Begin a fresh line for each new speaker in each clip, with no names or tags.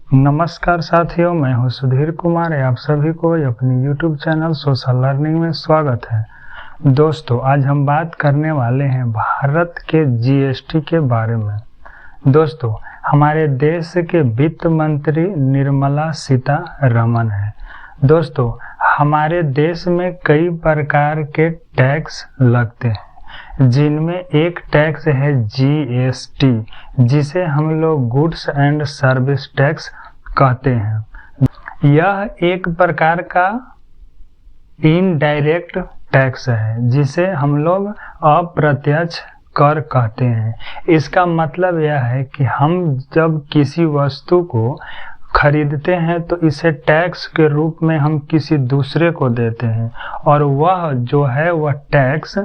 नमस्कार साथियों, मैं हूं सुधीर कुमार। आप सभी को अपनी YouTube चैनल सोशल लर्निंग में स्वागत है। दोस्तों, आज हम बात करने वाले हैं भारत के GST के बारे में। दोस्तों, हमारे देश के वित्त मंत्री निर्मला सीतारमण है। दोस्तों, हमारे देश में कई प्रकार के टैक्स लगते हैं, जिनमें एक टैक्स है GST, जिसे हम लोग गुड्स एंड सर्विस टैक्स कहते हैं। यह एक प्रकार का इनडायरेक्ट टैक्स है, जिसे हम लोग अप्रत्यक्ष कर कहते हैं। इसका मतलब यह है कि हम जब किसी वस्तु को खरीदते हैं तो इसे टैक्स के रूप में हम किसी दूसरे को देते हैं, और वह जो है वह टैक्स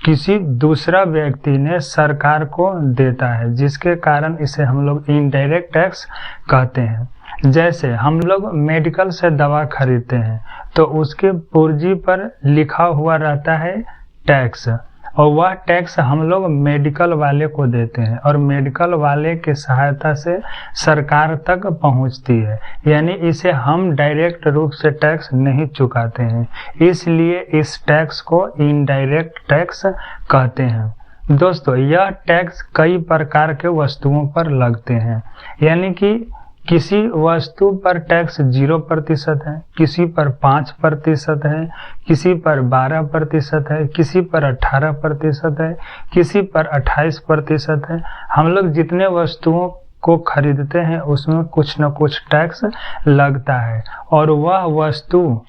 किसी दूसरा व्यक्ति ने सरकार को देता है, जिसके कारण इसे हम लोग इनडायरेक्ट टैक्स कहते हैं। जैसे हम लोग मेडिकल से दवा खरीदते हैं तो उसके पुर्जी पर लिखा हुआ रहता है टैक्स, और वह टैक्स हम लोग मेडिकल वाले को देते हैं, और मेडिकल वाले की सहायता से सरकार तक पहुंचती है। यानी इसे हम डायरेक्ट रूप से टैक्स नहीं चुकाते हैं, इसलिए इस टैक्स को इनडायरेक्ट टैक्स कहते हैं। दोस्तों, यह टैक्स कई प्रकार के वस्तुओं पर लगते हैं। यानी कि किसी वस्तु पर टैक्स 0% है, किसी पर 5% है, किसी पर 12% है, किसी पर 18% है, किसी पर 28% है। हम लोग जितने वस्तुओं को खरीदते हैं उसमें कुछ न कुछ टैक्स लगता है, और वह वस्तु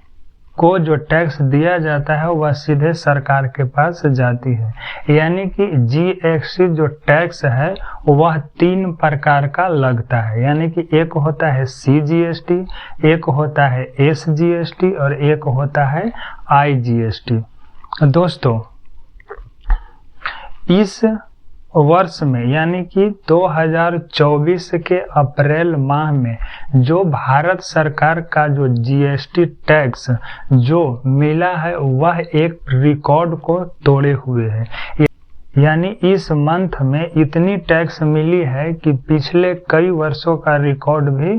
को जो टैक्स दिया जाता है वह सीधे सरकार के पास जाती है। यानी कि GST जो टैक्स है वह 3 प्रकार का लगता है। यानी कि एक होता है CGST, एक होता है SGST और एक होता है IGST। दोस्तों, इस वर्ष में यानी कि 2024 के अप्रैल माह में जो भारत सरकार का जो GST टैक्स जो मिला है वह एक रिकॉर्ड को तोड़े हुए है। यानी इस मंथ में इतनी टैक्स मिली है कि पिछले कई वर्षों का रिकॉर्ड भी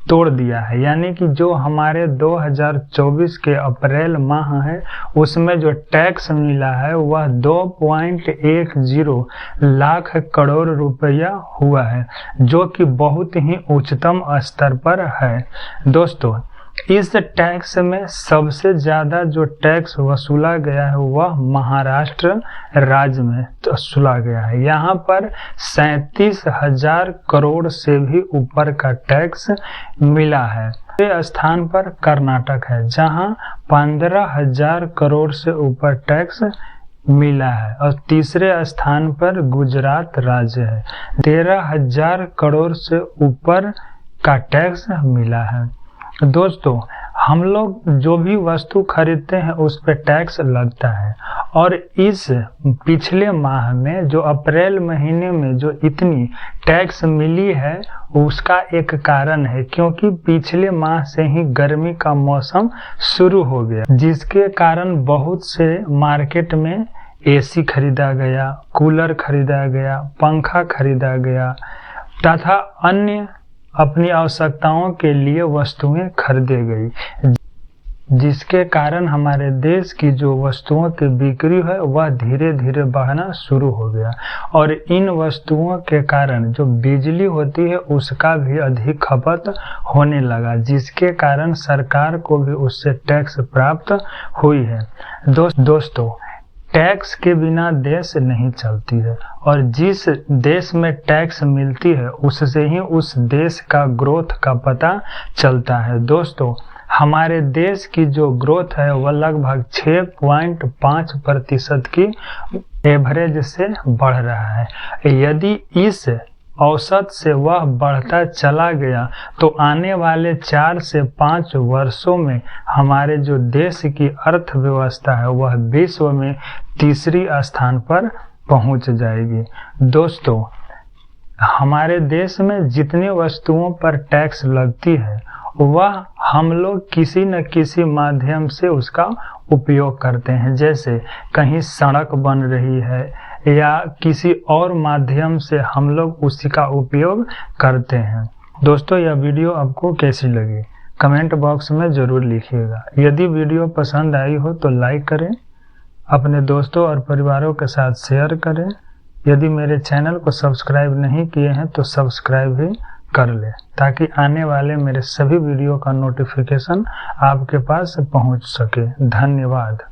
तोड़ दिया है। यानी कि जो हमारे 2024 के अप्रैल माह है उसमें जो टैक्स मिला है वह 2.10 लाख करोड़ रुपया हुआ है, जो कि बहुत ही उच्चतम स्तर पर है। दोस्तों, इस टैक्स में सबसे ज्यादा जो टैक्स वसूला गया है वह महाराष्ट्र राज्य में वसूला गया है। यहाँ पर 37,000 करोड़ से भी ऊपर का टैक्स मिला है। दूसरे स्थान पर कर्नाटक है, जहाँ 15,000 करोड़ से ऊपर टैक्स मिला है, और तीसरे स्थान पर गुजरात राज्य है, 13,000 करोड़ से ऊपर का टैक्स मिला है। दोस्तों, हम लोग जो भी वस्तु खरीदते हैं उस पे टैक्स लगता है, और इस पिछले माह में जो अप्रैल महीने में जो इतनी टैक्स मिली है उसका एक कारण है, क्योंकि पिछले माह से ही गर्मी का मौसम शुरू हो गया, जिसके कारण बहुत से मार्केट में AC खरीदा गया, कूलर खरीदा गया, पंखा खरीदा गया तथा अन्य अपनी आवश्यकताओं के लिए वस्तुएं खरीदी गई, जिसके कारण हमारे देश की जो वस्तुओं की बिक्री है वह धीरे धीरे बढ़ना शुरू हो गया, और इन वस्तुओं के कारण जो बिजली होती है उसका भी अधिक खपत होने लगा, जिसके कारण सरकार को भी उससे टैक्स प्राप्त हुई है। दोस्तों, टैक्स के बिना देश नहीं चलती है, और जिस देश में टैक्स मिलती है उससे ही उस देश का ग्रोथ का पता चलता है। दोस्तों, हमारे देश की जो ग्रोथ है वह लगभग 6.5% की एवरेज से बढ़ रहा है। यदि इस औसत से वह बढ़ता चला गया तो आने वाले 4 से 5 वर्षों में हमारे जो देश की अर्थव्यवस्था है वह विश्व में तीसरी स्थान पर पहुंच जाएगी। दोस्तों, हमारे देश में जितनी वस्तुओं पर टैक्स लगती है वह हम लोग किसी न किसी माध्यम से उसका उपयोग करते हैं। जैसे कहीं सड़क बन रही है या किसी और माध्यम से हम लोग उसी का उपयोग करते हैं। दोस्तों यह वीडियो आपको कैसी लगी कमेंट बॉक्स में ज़रूर लिखिएगा। यदि वीडियो पसंद आई हो तो लाइक करें, अपने दोस्तों और परिवारों के साथ शेयर करें। यदि मेरे चैनल को सब्सक्राइब नहीं किए हैं तो सब्सक्राइब भी कर लें ताकि आने वाले मेरे सभी वीडियो का नोटिफिकेशन आपके पास पहुंच सके। धन्यवाद।